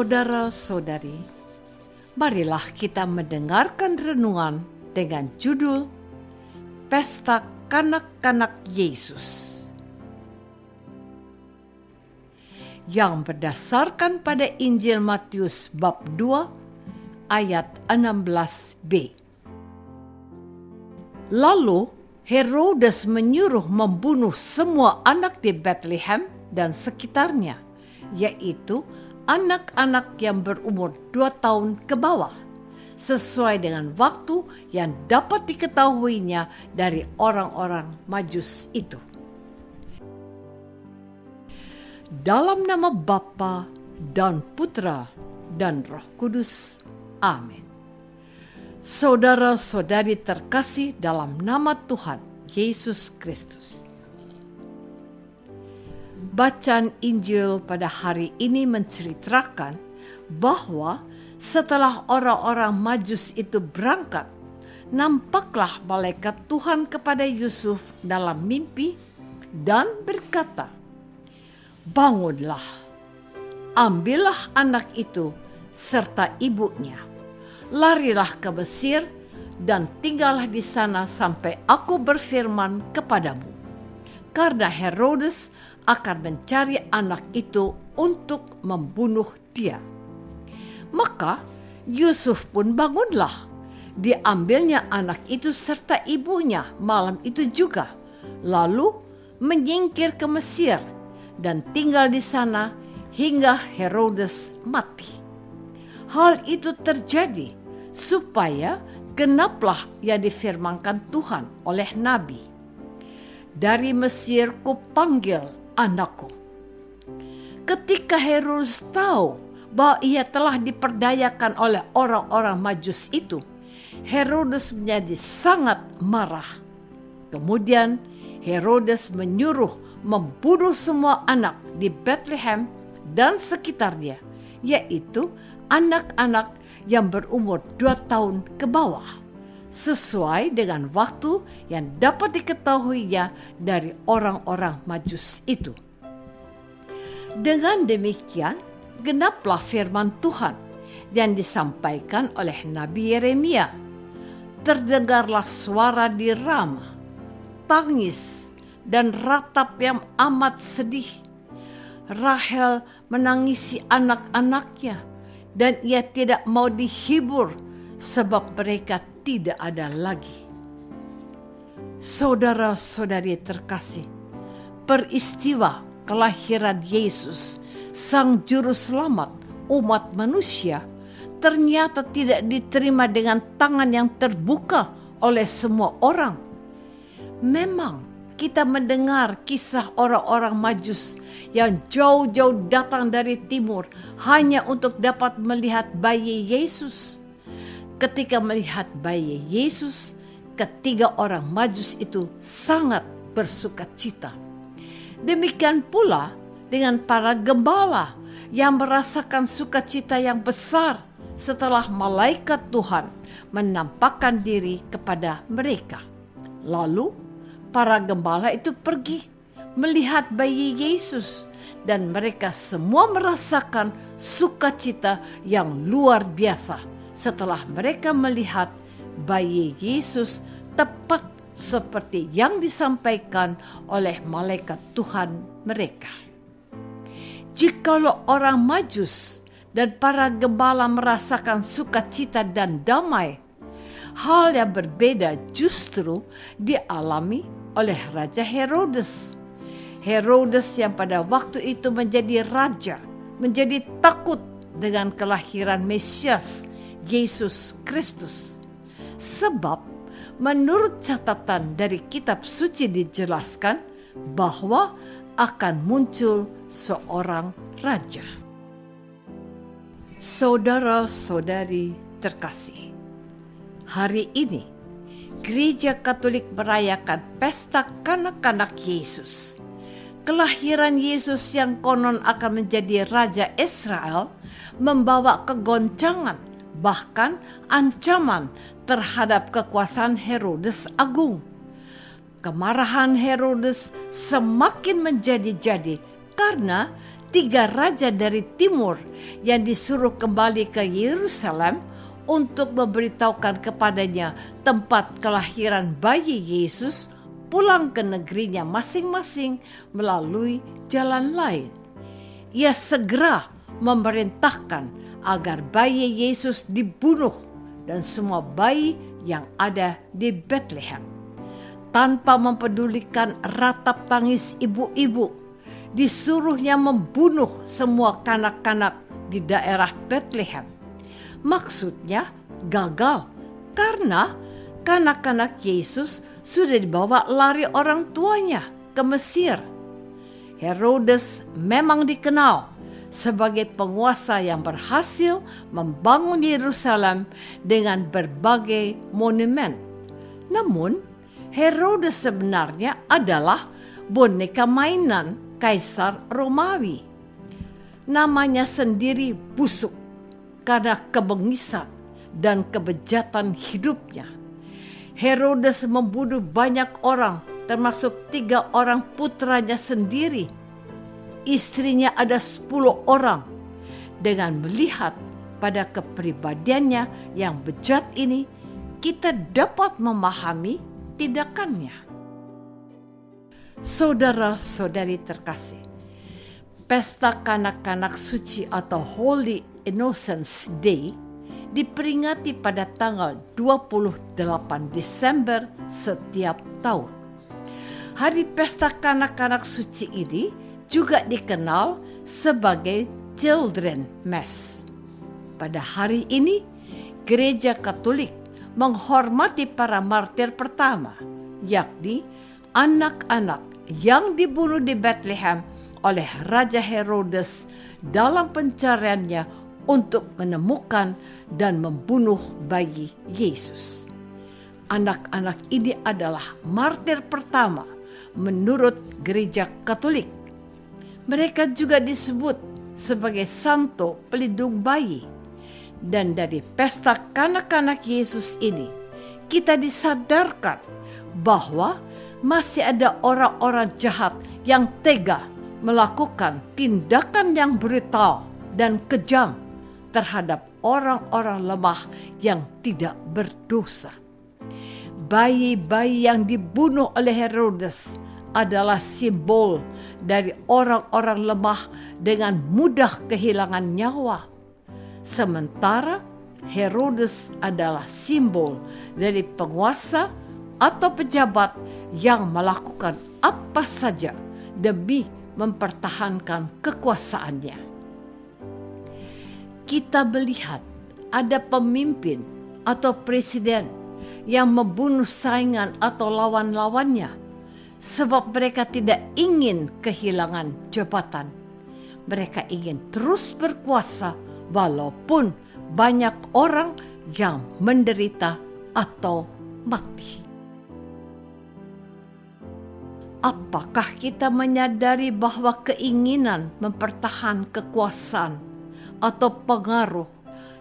Saudara-saudari, marilah kita mendengarkan renungan dengan judul Pesta Kanak-kanak Yesus yang berdasarkan pada Injil Matius bab 2 ayat 16b. Lalu Herodes menyuruh membunuh semua anak di Bethlehem dan sekitarnya, yaitu anak-anak yang berumur 2 tahun ke bawah, sesuai dengan waktu yang dapat diketahuinya dari orang-orang Majus itu. Dalam nama Bapa dan Putra dan Roh Kudus. Amin. Saudara-saudari terkasih dalam nama Tuhan Yesus Kristus. Bacaan Injil pada hari ini menceritakan bahwa setelah orang-orang Majus itu berangkat, nampaklah malaikat Tuhan kepada Yusuf dalam mimpi dan berkata, "Bangunlah, ambillah anak itu serta ibunya, larilah ke Mesir dan tinggallah di sana sampai aku berfirman kepadamu, karena Herodes akan mencari anak itu untuk membunuh dia." Maka Yusuf pun bangunlah, diambilnya anak itu serta ibunya malam itu juga, lalu menyingkir ke Mesir dan tinggal di sana hingga Herodes mati. Hal itu terjadi supaya genaplah yang difirmankan Tuhan oleh Nabi, "Dari Mesir kupanggil anakku." Ketika Herodes tahu bahwa ia telah diperdayakan oleh orang-orang Majus itu, Herodes menjadi sangat marah. Kemudian Herodes menyuruh membunuh semua anak di Bethlehem dan sekitarnya, yaitu anak-anak yang berumur 2 tahun ke bawah, sesuai dengan waktu yang dapat diketahuinya dari orang-orang Majus itu. Dengan demikian, genaplah firman Tuhan yang disampaikan oleh Nabi Yeremia. Terdengarlah suara di Rama, tangis dan ratap yang amat sedih. Rahel menangisi anak-anaknya, dan ia tidak mau dihibur sebab mereka tidak ada lagi. Saudara-saudari terkasih, peristiwa kelahiran Yesus, Sang Juru Selamat umat manusia, ternyata tidak diterima dengan tangan yang terbuka oleh semua orang. Memang kita mendengar kisah orang-orang Majus yang jauh-jauh datang dari timur hanya untuk dapat melihat bayi Yesus. Ketika melihat bayi Yesus, ketiga orang Majus itu sangat bersukacita. Demikian pula dengan para gembala yang merasakan sukacita yang besar setelah malaikat Tuhan menampakkan diri kepada mereka. Lalu para gembala itu pergi melihat bayi Yesus, dan mereka semua merasakan sukacita yang luar biasa setelah mereka melihat bayi Yesus tepat seperti yang disampaikan oleh malaikat Tuhan mereka. Jikalau orang Majus dan para gembala merasakan sukacita dan damai, hal yang berbeda justru dialami oleh Raja Herodes. Herodes yang pada waktu itu menjadi raja, menjadi takut dengan kelahiran Mesias, Yesus Kristus. Sebab menurut catatan dari kitab suci dijelaskan bahwa akan muncul seorang raja. Saudara-saudari terkasih, hari ini Gereja Katolik merayakan pesta kanak-kanak Yesus. Kelahiran Yesus yang konon akan menjadi Raja Israel membawa kegoncangan, bahkan ancaman terhadap kekuasaan Herodes Agung. Kemarahan Herodes semakin menjadi-jadi karena 3 raja dari timur yang disuruh kembali ke Yerusalem untuk memberitahukan kepadanya tempat kelahiran bayi Yesus, pulang ke negerinya masing-masing melalui jalan lain. Ia segera memerintahkan agar bayi Yesus dibunuh dan semua bayi yang ada di Bethlehem. Tanpa mempedulikan ratap tangis ibu-ibu, disuruhnya membunuh semua kanak-kanak di daerah Bethlehem. Maksudnya gagal karena kanak-kanak Yesus sudah dibawa lari orang tuanya ke Mesir. Herodes memang dikenal sebagai penguasa yang berhasil membangun Yerusalem dengan berbagai monumen. Namun, Herodes sebenarnya adalah boneka mainan Kaisar Romawi. Namanya sendiri busuk karena kebengisan dan kebejatan hidupnya. Herodes membunuh banyak orang, termasuk 3 orang putranya sendiri. Istrinya ada 10 orang. Dengan melihat pada kepribadiannya yang bejat ini, kita dapat memahami tindakannya. Saudara-saudari terkasih, pesta kanak-kanak suci atau Holy Innocents Day diperingati pada tanggal 28 Desember setiap tahun. Hari pesta kanak-kanak suci ini juga dikenal sebagai Children Mass. Pada hari ini, Gereja Katolik menghormati para martir pertama, yakni anak-anak yang dibunuh di Bethlehem oleh Raja Herodes dalam pencariannya untuk menemukan dan membunuh bayi Yesus. Anak-anak ini adalah martir pertama menurut Gereja Katolik. Mereka juga disebut sebagai Santo Pelindung Bayi. Dan dari pesta kanak-kanak Yesus ini, kita disadarkan bahwa masih ada orang-orang jahat yang tega melakukan tindakan yang brutal dan kejam terhadap orang-orang lemah yang tidak berdosa. Bayi-bayi yang dibunuh oleh Herodes adalah simbol dari orang-orang lemah dengan mudah kehilangan nyawa. Sementara Herodes adalah simbol dari penguasa atau pejabat yang melakukan apa saja demi mempertahankan kekuasaannya. Kita melihat ada pemimpin atau presiden yang membunuh saingan atau lawan-lawannya sebab mereka tidak ingin kehilangan jabatan. Mereka ingin terus berkuasa walaupun banyak orang yang menderita atau mati. Apakah kita menyadari bahwa keinginan mempertahankan kekuasaan atau pengaruh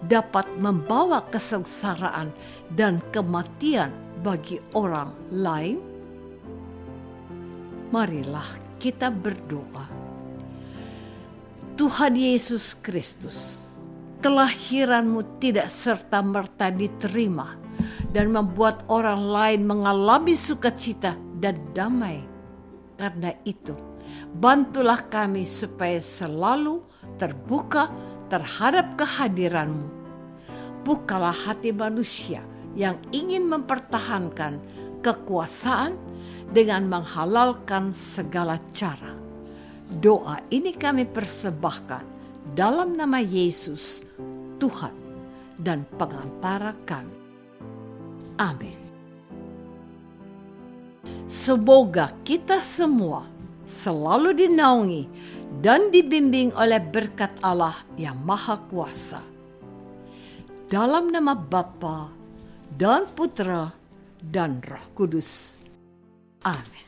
dapat membawa kesengsaraan dan kematian bagi orang lain? Marilah kita berdoa. Tuhan Yesus Kristus, kelahiran-Mu tidak serta-merta diterima dan membuat orang lain mengalami sukacita dan damai. Karena itu, bantulah kami supaya selalu terbuka terhadap kehadiran-Mu. Bukalah hati manusia yang ingin mempertahankan kekuasaan dengan menghalalkan segala cara. Doa ini kami persembahkan dalam nama Yesus, Tuhan dan pengantara kami. Amin. Semoga kita semua selalu dinaungi dan dibimbing oleh berkat Allah yang Maha Kuasa. Dalam nama Bapa dan Putra dan Roh Kudus. Amin.